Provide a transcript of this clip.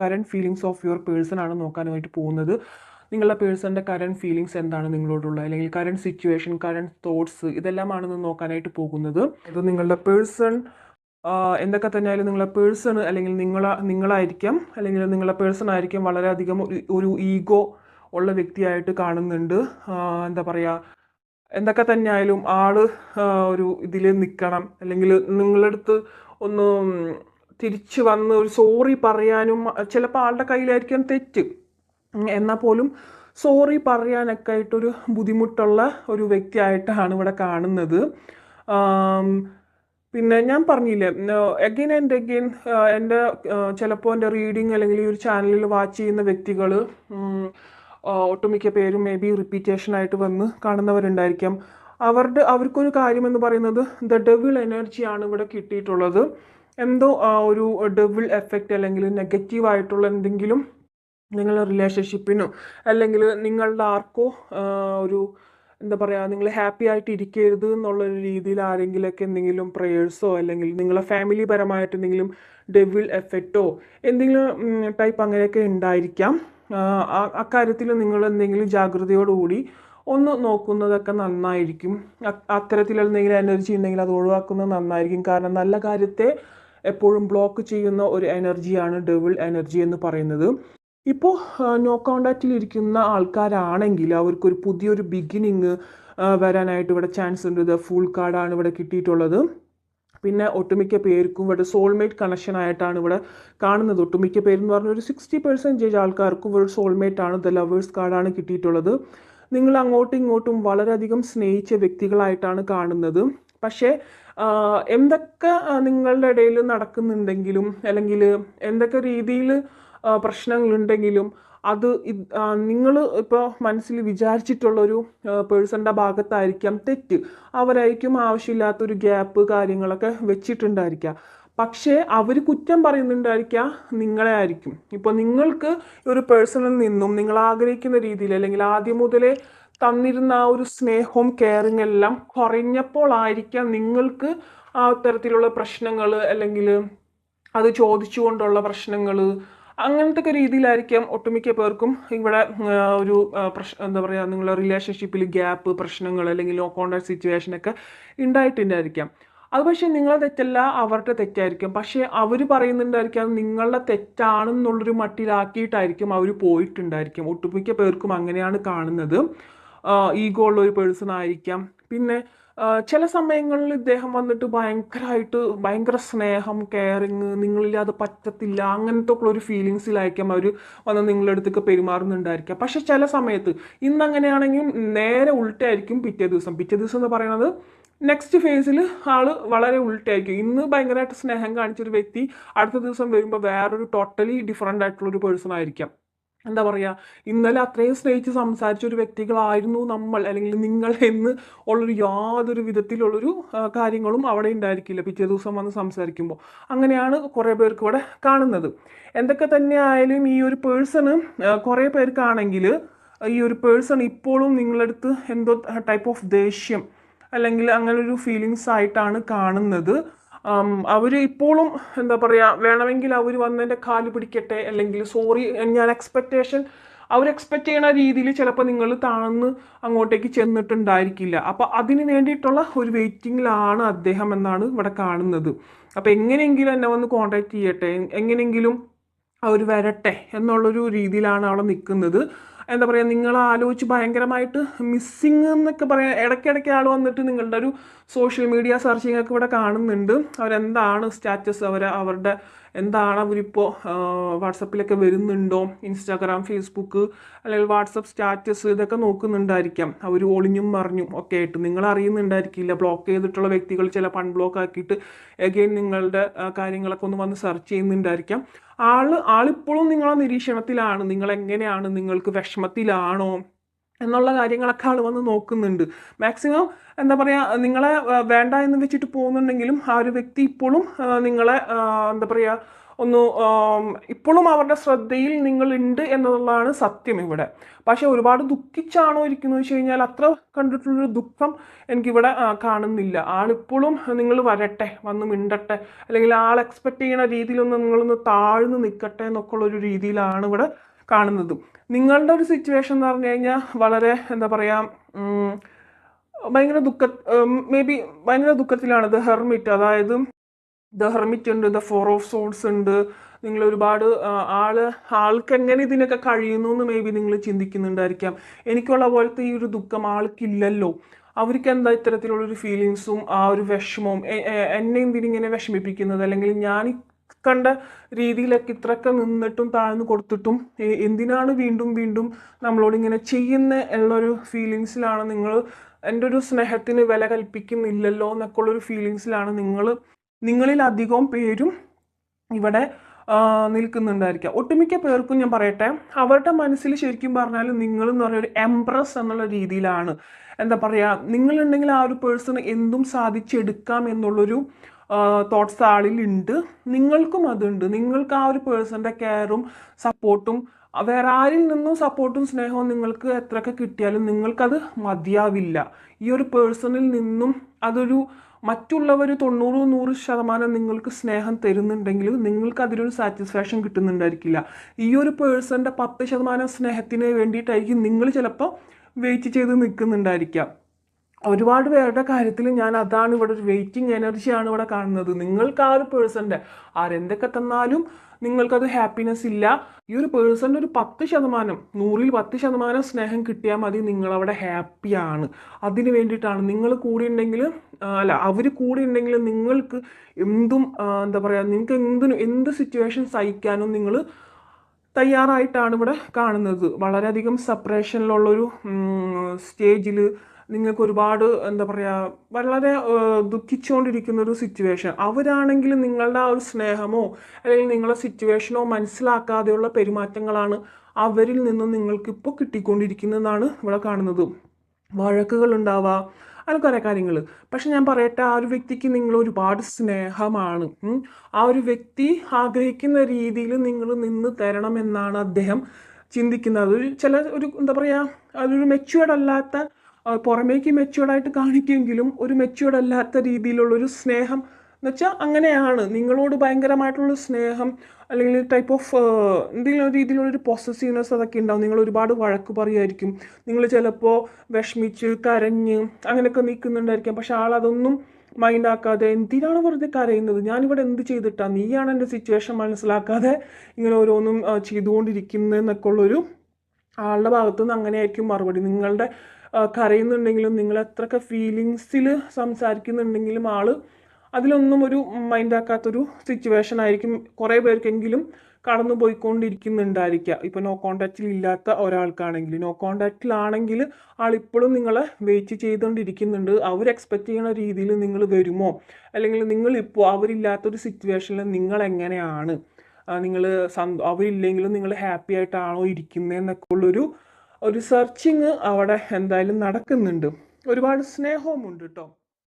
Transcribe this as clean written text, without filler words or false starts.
Current feelings of your person ആണ് നോക്കാനായിട്ട് പോകുന്നത്. നിങ്ങളുടെ പേഴ്സണിൻ്റെ കറൻറ്റ് ഫീലിങ്സ് എന്താണ് നിങ്ങളോടുള്ള, അല്ലെങ്കിൽ കറൻറ്റ് സിറ്റുവേഷൻ, കറൻറ്റ് തോട്ട്സ്, ഇതെല്ലാമാണെന്ന് നോക്കാനായിട്ട് പോകുന്നത്. അത് നിങ്ങളുടെ പേഴ്സൺ എന്തൊക്കെ തന്നെയായാലും നിങ്ങളുടെ പേഴ്സൺ അല്ലെങ്കിൽ നിങ്ങളായിരിക്കാം, അല്ലെങ്കിൽ നിങ്ങളുടെ പേഴ്സൺ ആയിരിക്കും വളരെയധികം ഒരു ഈഗോ ഉള്ള വ്യക്തിയായിട്ട് കാണുന്നുണ്ട്. എന്താ പറയുക, എന്തൊക്കെ തന്നെയായാലും ആള് ഒരു ഇതിൽ നിൽക്കണം, അല്ലെങ്കിൽ നിങ്ങളുടെ അടുത്ത് ഒന്ന് തിരിച്ചു വന്ന് ഒരു സോറി പറയാനും, ചിലപ്പോൾ ആളുടെ കയ്യിലായിരിക്കാം തെറ്റ്, എന്നാൽ പോലും സോറി പറയാനൊക്കെ ആയിട്ടൊരു ബുദ്ധിമുട്ടുള്ള ഒരു വ്യക്തിയായിട്ടാണ് ഇവിടെ കാണുന്നത്. പിന്നെ ഞാൻ പറഞ്ഞില്ലേ, അഗെയിൻ ആൻഡ് അഗെയിൻ എൻ്റെ ചിലപ്പോൾ എൻ്റെ റീഡിങ് അല്ലെങ്കിൽ ഈ ഒരു ചാനലിൽ വാച്ച് ചെയ്യുന്ന വ്യക്തികൾ ഒട്ടുമിക്ക പേരും മേ ബി റിപ്പീറ്റേഷനായിട്ട് വന്ന് കാണുന്നവരുണ്ടായിരിക്കാം. അവർക്കൊരു കാര്യമെന്ന് പറയുന്നത് ദ ഡെവിൾ എനർജിയാണ് ഇവിടെ കിട്ടിയിട്ടുള്ളത്. എന്തോ ഒരു ഡെവിൾ എഫക്റ്റ് അല്ലെങ്കിൽ നെഗറ്റീവായിട്ടുള്ള എന്തെങ്കിലും നിങ്ങളുടെ റിലേഷൻഷിപ്പിനോ അല്ലെങ്കിൽ നിങ്ങളുടെ ആർക്കോ ഒരു എന്താ പറയുക, നിങ്ങൾ ഹാപ്പി ആയിട്ട് ഇരിക്കരുത് എന്നുള്ളൊരു രീതിയിൽ ആരെങ്കിലുമൊക്കെ എന്തെങ്കിലും പ്രേയേഴ്സോ അല്ലെങ്കിൽ നിങ്ങളെ ഫാമിലി പരമായിട്ട് എന്തെങ്കിലും ഡെവിൾ എഫക്റ്റോ എന്തെങ്കിലും ടൈപ്പ് അങ്ങനെയൊക്കെ ഉണ്ടായിരിക്കാം. അക്കാര്യത്തിൽ നിങ്ങൾ എന്തെങ്കിലും ജാഗ്രതയോടുകൂടി ഒന്ന് നോക്കുന്നതൊക്കെ നന്നായിരിക്കും. അത്തരത്തിലുള്ള എന്തെങ്കിലും എനർജി ഉണ്ടെങ്കിൽ അത് ഒഴിവാക്കുന്നത് നന്നായിരിക്കും. കാരണം നല്ല കാര്യത്തെ എപ്പോഴും ബ്ലോക്ക് ചെയ്യുന്ന ഒരു എനർജിയാണ് ഡെവിൾ എനർജി എന്ന് പറയുന്നത്. ഇപ്പോൾ നോ കോണ്ടാക്റ്റിലിരിക്കുന്ന ആൾക്കാരാണെങ്കിൽ അവർക്കൊരു പുതിയൊരു ബിഗിനിങ് വരാനായിട്ട് ഇവിടെ ചാൻസ് ഉണ്ട്. ഇത് ഫുൾ കാർഡാണ് ഇവിടെ കിട്ടിയിട്ടുള്ളത്. പിന്നെ ഒട്ടുമിക്ക പേർക്കും ഇവിടെ സോൾമേറ്റ് കണക്ഷൻ ആയിട്ടാണ് ഇവിടെ കാണുന്നത്. ഒട്ടുമിക്ക പേരെന്ന് പറഞ്ഞാൽ ഒരു 60% ആൾക്കാർക്കും ഇവിടെ സോൾമേറ്റ് ആണ്. ദ ലവേഴ്സ് കാർഡാണ് കിട്ടിയിട്ടുള്ളത്. നിങ്ങൾ അങ്ങോട്ടും ഇങ്ങോട്ടും വളരെയധികം സ്നേഹിച്ച വ്യക്തികളായിട്ടാണ് കാണുന്നത്. പക്ഷേ എന്തൊക്കെ നിങ്ങളുടെ ഇടയിൽ നടക്കുന്നുണ്ടെങ്കിലും അല്ലെങ്കിൽ എന്തൊക്കെ രീതിയിൽ പ്രശ്നങ്ങളുണ്ടെങ്കിലും അത് നിങ്ങൾ ഇപ്പോൾ മനസ്സിൽ വിചാരിച്ചിട്ടുള്ളൊരു പേഴ്സണിൻ്റെ ഭാഗത്തായിരിക്കാം തെറ്റ്. അവരായിരിക്കും ആവശ്യമില്ലാത്തൊരു ഗ്യാപ്പ് കാര്യങ്ങളൊക്കെ വെച്ചിട്ടുണ്ടായിരിക്കുക. പക്ഷേ അവർ കുറ്റം പറയുന്നുണ്ടായിരിക്കുക നിങ്ങളെ ആയിരിക്കും. ഇപ്പോൾ നിങ്ങൾക്ക് ഒരു പേഴ്സണിൽ നിന്നും നിങ്ങൾ ആഗ്രഹിക്കുന്ന രീതിയിൽ അല്ലെങ്കിൽ ആദ്യം മുതലേ തന്നിരുന്ന ആ ഒരു സ്നേഹവും കെയറിങ് എല്ലാം കുറഞ്ഞപ്പോൾ ആയിരിക്കാം നിങ്ങൾക്ക് ആ തരത്തിലുള്ള പ്രശ്നങ്ങൾ അല്ലെങ്കിൽ അത് ചോദിച്ചുകൊണ്ടുള്ള പ്രശ്നങ്ങൾ അങ്ങനത്തെ ഒക്കെ രീതിയിലായിരിക്കാം ഒട്ടുമിക്ക പേർക്കും ഇവിടെ ഒരു എന്താ പറയുക, നിങ്ങളുടെ റിലേഷൻഷിപ്പിൽ ഗ്യാപ്പ്, പ്രശ്നങ്ങൾ അല്ലെങ്കിൽ നോ കോണ്ടാക്ട് സിറ്റുവേഷനൊക്കെ ഉണ്ടായിട്ടുണ്ടായിരിക്കാം. അത് പക്ഷേ നിങ്ങളെ തെറ്റല്ല, അവരുടെ തെറ്റായിരിക്കും. പക്ഷേ അവർ പറയുന്നുണ്ടായിരിക്കാം നിങ്ങളുടെ തെറ്റാണെന്നുള്ളൊരു മട്ടിലാക്കിയിട്ടായിരിക്കും അവർ പോയിട്ടുണ്ടായിരിക്കും. ഒട്ടുമിക്ക പേർക്കും അങ്ങനെയാണ് കാണുന്നത്. ഈഗോ ഉള്ള ഒരു പേഴ്സൺ ആയിരിക്കാം. പിന്നെ ചില സമയങ്ങളിൽ ഇദ്ദേഹം വന്നിട്ട് ഭയങ്കര സ്നേഹം, കെയറിങ്, നിങ്ങളില്ലാതെ പറ്റത്തില്ല അങ്ങനത്തെ ഉള്ള ഒരു ഫീലിങ്സിലായിരിക്കാം അവർ വന്ന് നിങ്ങളുടെ അടുത്തൊക്കെ പെരുമാറുന്നുണ്ടായിരിക്കാം. പക്ഷെ ചില സമയത്ത് ഇന്നങ്ങനെയാണെങ്കിൽ നേരെ ഉൾട്ടായിരിക്കും പിറ്റേ ദിവസം എന്ന് പറയുന്നത് നെക്സ്റ്റ് ഫേസിൽ ആള് വളരെ ഉൾട്ടായിരിക്കും. ഇന്ന് ഭയങ്കരമായിട്ട് സ്നേഹം കാണിച്ചൊരു വ്യക്തി അടുത്ത ദിവസം വരുമ്പോൾ വേറൊരു ടോട്ടലി ഡിഫറെൻ്റ് ആയിട്ടുള്ളൊരു പേഴ്സൺ ആയിരിക്കാം. എന്താ പറയുക, ഇന്നലെ അത്രയും സ്നേഹിച്ച് സംസാരിച്ച ഒരു വ്യക്തികളായിരുന്നു നമ്മൾ അല്ലെങ്കിൽ നിങ്ങൾ എന്ന് ഉള്ളൊരു യാതൊരു വിധത്തിലുള്ളൊരു കാര്യങ്ങളും അവിടെ ഉണ്ടായിരിക്കില്ല പിറ്റേ ദിവസം വന്ന് സംസാരിക്കുമ്പോൾ. അങ്ങനെയാണ് കുറേ പേർക്ക് ഇവിടെ കാണുന്നത്. എന്തൊക്കെ തന്നെ ആയാലും ഈ ഒരു പേഴ്സണ് കുറേ പേർക്കാണെങ്കിൽ ഈ ഒരു പേഴ്സൺ ഇപ്പോഴും നിങ്ങളടുത്ത് എന്തോ ടൈപ്പ് ഓഫ് ദേഷ്യം അല്ലെങ്കിൽ അങ്ങനൊരു ഫീലിങ്സ് ആയിട്ടാണ് കാണുന്നത്. അവർ ഇപ്പോഴും എന്താ പറയുക, വേണമെങ്കിൽ അവർ വന്നതിൻ്റെ കാല് പിടിക്കട്ടെ അല്ലെങ്കിൽ സോറി ഞാൻ അവർ എക്സ്പെക്റ്റ് ചെയ്യുന്ന രീതിയിൽ ചിലപ്പോൾ നിങ്ങൾ താഴ്ന്ന് അങ്ങോട്ടേക്ക് ചെന്നിട്ടുണ്ടായിരിക്കില്ല. അപ്പോൾ അതിന് വേണ്ടിയിട്ടുള്ള ഒരു വെയിറ്റിങ്ങിലാണ് അദ്ദേഹം എന്നാണ് ഇവിടെ കാണുന്നത്. അപ്പോൾ എങ്ങനെയെങ്കിലും എന്നെ വന്ന് കോൺടാക്റ്റ് ചെയ്യട്ടെ, എങ്ങനെയെങ്കിലും അവർ വരട്ടെ എന്നുള്ളൊരു രീതിയിലാണ് അവിടെ നിൽക്കുന്നത്. എന്താ പറയുക, നിങ്ങൾ ആലോചിച്ച് ഭയങ്കരമായിട്ട് മിസ്സിങ് എന്നൊക്കെ പറയാം. ഇടയ്ക്കിടയ്ക്ക് ആൾ വന്നിട്ട് നിങ്ങളുടെ ഒരു സോഷ്യൽ മീഡിയ സെർച്ചിങ് ഒക്കെ ഇവിടെ കാണുന്നുണ്ട്. അവരെന്താണ് സ്റ്റാറ്റസ്, അവരുടെ എന്താണ് അവരിപ്പോൾ വാട്സപ്പിലൊക്കെ വരുന്നുണ്ടോ, ഇൻസ്റ്റാഗ്രാം, ഫേസ്ബുക്ക് അല്ലെങ്കിൽ വാട്സപ്പ് സ്റ്റാറ്റസ് ഇതൊക്കെ നോക്കുന്നുണ്ടായിരിക്കാം. അവർ ഒളിഞ്ഞും മറിഞ്ഞും ഒക്കെ ആയിട്ട് നിങ്ങൾ അറിയുന്നുണ്ടായിരിക്കില്ല. ബ്ലോക്ക് ചെയ്തിട്ടുള്ള വ്യക്തികൾ ചിലപ്പോൾ അൺബ്ലോക്ക് ആക്കിയിട്ട് എഗെയിൻ നിങ്ങളുടെ കാര്യങ്ങളൊക്കെ ഒന്ന് വന്ന് സെർച്ച് ചെയ്യുന്നുണ്ടായിരിക്കാം. ആളിപ്പോഴും നിങ്ങളെ നിരീക്ഷണത്തിലാണ്. നിങ്ങളെങ്ങനെയാണ്, നിങ്ങൾക്ക് വിഷമത്തിലാണോ എന്നുള്ള കാര്യങ്ങളൊക്കെ ആൾ വന്ന് നോക്കുന്നുണ്ട്. മാക്സിമം എന്താ പറയുക, നിങ്ങളെ വേണ്ട എന്ന് വെച്ചിട്ട് പോകുന്നുണ്ടെങ്കിലും ആ ഒരു വ്യക്തി ഇപ്പോഴും നിങ്ങളെ എന്താ പറയുക ഒന്ന് ഇപ്പോഴും അവരുടെ ശ്രദ്ധയിൽ നിങ്ങളുണ്ട് എന്നുള്ളതാണ് സത്യം ഇവിടെ. പക്ഷെ ഒരുപാട് ദുഃഖിച്ചാണോ ഇരിക്കുന്നത് വെച്ച് കഴിഞ്ഞാൽ അത്ര കണ്ടിട്ടുള്ളൊരു ദുഃഖം എനിക്കിവിടെ കാണുന്നില്ല. ആളിപ്പോഴും നിങ്ങൾ വരട്ടെ, വന്ന് മിണ്ടട്ടെ, അല്ലെങ്കിൽ ആൾ എക്സ്പെക്ട് ചെയ്യുന്ന രീതിയിലൊന്ന് നിങ്ങളൊന്ന് താഴ്ന്നു നിൽക്കട്ടെ എന്നൊക്കെ ഉള്ളൊരു രീതിയിലാണ് ഇവിടെ കാണുന്നത്. നിങ്ങളുടെ ഒരു സിറ്റുവേഷൻ എന്ന് പറഞ്ഞു കഴിഞ്ഞാൽ വളരെ എന്താ പറയുക, ഭയങ്കര മേ ബി ഭയങ്കര ദുഃഖത്തിലാണ്. ദ ഹെർമിറ്റ്, അതായത് ദ ഹെർമിറ്റ് ഉണ്ട്, ദ ഫോർ ഓഫ് സോഡ്സ് ഉണ്ട്. നിങ്ങൾ ഒരുപാട് ആൾക്ക് എങ്ങനെ ഇതിനൊക്കെ കഴിയുന്നു എന്ന് മേ ബി നിങ്ങൾ ചിന്തിക്കുന്നുണ്ടായിരിക്കാം. എനിക്കുള്ള പോലത്തെ ഈ ഒരു ദുഃഖം ആൾക്കില്ലല്ലോ. അവർക്ക് എന്താ ഇത്തരത്തിലുള്ളൊരു ഫീലിങ്സും ആ ഒരു വിഷമവും, എന്നെ എന്തിനിങ്ങനെ വിഷമിപ്പിക്കുന്നത്, അല്ലെങ്കിൽ ഞാൻ കണ്ട രീതിയിലൊക്കെ ഇത്രയൊക്കെ നിന്നിട്ടും താഴ്ന്നു കൊടുത്തിട്ടും എന്തിനാണ് വീണ്ടും വീണ്ടും നമ്മളോട് ഇങ്ങനെ ചെയ്യുന്ന ഉള്ളൊരു ഫീലിങ്സിലാണ് നിങ്ങൾ. എൻ്റെ ഒരു സ്നേഹത്തിന് വില കൽപ്പിക്കുന്നില്ലല്ലോ എന്നൊക്കെ ഉള്ളൊരു ഫീലിങ്സിലാണ് നിങ്ങളിൽ അധികവും പേരും ഇവിടെ നിൽക്കുന്നുണ്ടായിരിക്കാം. ഒട്ടുമിക്ക പേർക്കും ഞാൻ പറയട്ടെ, അവരുടെ മനസ്സിൽ ശരിക്കും പറഞ്ഞാൽ നിങ്ങൾ എന്ന് പറഞ്ഞ ഒരു എംപ്രസ് എന്നുള്ള രീതിയിലാണ്. എന്താ പറയുക, നിങ്ങളുണ്ടെങ്കിൽ ആ ഒരു പേഴ്സൺ എന്തും സാധിച്ചെടുക്കാം എന്നുള്ളൊരു തോട്ട്സ് ആളിലുണ്ട്. നിങ്ങൾക്കും അതുണ്ട്. നിങ്ങൾക്ക് ആ ഒരു പേഴ്സൻ്റെ കെയറും സപ്പോർട്ടും വേറെ ആരിൽ നിന്നും സപ്പോർട്ടും സ്നേഹവും നിങ്ങൾക്ക് എത്രയൊക്കെ കിട്ടിയാലും നിങ്ങൾക്കത് മതിയാവില്ല. ഈ ഒരു പേഴ്സണിൽ നിന്നും അതൊരു മറ്റുള്ളവർ 90-100% നിങ്ങൾക്ക് സ്നേഹം തരുന്നുണ്ടെങ്കിൽ നിങ്ങൾക്ക് അതിലൊരു സാറ്റിസ്ഫാക്ഷൻ കിട്ടുന്നുണ്ടായിരിക്കില്ല. ഈ ഒരു പേഴ്സൻ്റെ 10% സ്നേഹത്തിന് വേണ്ടിയിട്ടായിരിക്കും നിങ്ങൾ ചിലപ്പോൾ വെയിറ്റ് ചെയ്ത് നിൽക്കുന്നുണ്ടായിരിക്കാം. ഒരുപാട് പേരുടെ കാര്യത്തിൽ ഞാൻ അതാണ് ഇവിടെ ഒരു വെയിറ്റിംഗ് എനർജിയാണ് ഇവിടെ കാണുന്നത്. നിങ്ങൾക്ക് ആ ഒരു പേഴ്സൻ്റെ ആരെന്തൊക്കെ തന്നാലും നിങ്ങൾക്കത് ഹാപ്പിനെസ് ഇല്ല. ഈ ഒരു പേഴ്സൻ്റെ ഒരു 10%, 100-ൽ 10% സ്നേഹം കിട്ടിയാൽ മതി, നിങ്ങളവിടെ ഹാപ്പിയാണ്. അതിന് വേണ്ടിയിട്ടാണ് നിങ്ങൾ കൂടി ഉണ്ടെങ്കിൽ, അല്ല അവർ കൂടി ഉണ്ടെങ്കിൽ നിങ്ങൾക്ക് എന്തും എന്താ പറയുക, നിങ്ങൾക്ക് എന്ത് സിറ്റുവേഷൻ സഹിക്കാനും നിങ്ങൾ തയ്യാറായിട്ടാണ് ഇവിടെ കാണുന്നത്. വളരെയധികം സെപ്പറേഷനിലുള്ളൊരു സ്റ്റേജിൽ നിങ്ങൾക്ക് ഒരുപാട് എന്താ പറയുക, വളരെ ദുഃഖിച്ചുകൊണ്ടിരിക്കുന്ന ഒരു സിറ്റുവേഷൻ. അവരാണെങ്കിൽ നിങ്ങളുടെ ആ ഒരു സ്നേഹമോ അല്ലെങ്കിൽ നിങ്ങളുടെ സിറ്റുവേഷനോ മനസ്സിലാക്കാതെയുള്ള പെരുമാറ്റങ്ങളാണ് അവരിൽ നിന്നും നിങ്ങൾക്കിപ്പോൾ കിട്ടിക്കൊണ്ടിരിക്കുന്നതെന്നാണ് ഇവിടെ കാണുന്നത്. വഴക്കുകൾ ഉണ്ടാവുക, അങ്ങനെ കുറേ കാര്യങ്ങൾ. പക്ഷെ ഞാൻ പറയട്ടെ, ആ ഒരു വ്യക്തിക്ക് നിങ്ങൾ ഒരുപാട് സ്നേഹമാണ്. ആ ഒരു വ്യക്തി ആഗ്രഹിക്കുന്ന രീതിയിൽ നിങ്ങൾ നിന്ന് തരണമെന്നാണ് അദ്ദേഹം ചിന്തിക്കുന്നത്. ഒരു എന്താ പറയുക, അതൊരു മെച്യൂർഡ് അല്ലാത്ത, പുറമേക്ക് മെച്യൂർഡായിട്ട് കാണിക്കുമെങ്കിലും ഒരു മെച്യൂർഡ് അല്ലാത്ത രീതിയിലുള്ളൊരു സ്നേഹം എന്ന് വെച്ചാൽ അങ്ങനെയാണ്. നിങ്ങളോട് ഭയങ്കരമായിട്ടുള്ള സ്നേഹം അല്ലെങ്കിൽ ടൈപ്പ് ഓഫ് എന്തെങ്കിലും രീതിയിലുള്ളൊരു പൊസസീവ്നെസ് അതൊക്കെ ഉണ്ടാവും. നിങ്ങൾ ഒരുപാട് വഴക്ക് പറയുമായിരിക്കും, നിങ്ങൾ ചിലപ്പോൾ വിഷമിച്ച് കരഞ്ഞ് അങ്ങനെയൊക്കെ നിൽക്കുന്നുണ്ടായിരിക്കാം. പക്ഷെ ആളതൊന്നും മൈൻഡാക്കാതെ എന്തിനാണ് വെറുതെ കരയുന്നത്, ഞാനിവിടെ എന്ത് ചെയ്തിട്ടാണ്, നീയാണ് എൻ്റെ സിറ്റുവേഷൻ മനസ്സിലാക്കാതെ ഇങ്ങനെ ഓരോന്നും ചെയ്തുകൊണ്ടിരിക്കുന്നതെന്നൊക്കെ ഉള്ളൊരു ആളുടെ ഭാഗത്തുനിന്ന് അങ്ങനെയായിരിക്കും മറുപടി. നിങ്ങളുടെ കരയുന്നുണ്ടെങ്കിലും നിങ്ങൾ എത്രയൊക്കെ ഫീലിങ്സിൽ സംസാരിക്കുന്നുണ്ടെങ്കിലും അതിലൊന്നും ഒരു മൈൻഡാക്കാത്തൊരു സിറ്റുവേഷൻ ആയിരിക്കും കുറേ പേർക്കെങ്കിലും കടന്നു പോയിക്കൊണ്ടിരിക്കുന്നുണ്ടായിരിക്കുക. ഇപ്പോൾ നോ കോണ്ടാക്റ്റിൽ ഇല്ലാത്ത ഒരാൾക്കാണെങ്കിൽ, നോ കോണ്ടാക്റ്റിലാണെങ്കിൽ ആളിപ്പോഴും നിങ്ങളെ വെയിറ്റ് ചെയ്തുകൊണ്ടിരിക്കുന്നുണ്ട്. അവർ എക്സ്പെക്റ്റ് ചെയ്യുന്ന രീതിയിൽ നിങ്ങൾ വരുമോ, അല്ലെങ്കിൽ നിങ്ങളിപ്പോൾ അവരില്ലാത്തൊരു സിറ്റുവേഷനിൽ നിങ്ങളെങ്ങനെയാണ്, നിങ്ങൾ അവരില്ലെങ്കിലും നിങ്ങൾ ഹാപ്പി ആയിട്ടാണോ ഇരിക്കുന്നതെന്നൊക്കെ ഉള്ളൊരു സെർച്ചിങ് അവിടെ എന്തായാലും നടക്കുന്നുണ്ട്. ഒരുപാട് സ്നേഹവും ഉണ്ട് കേട്ടോ.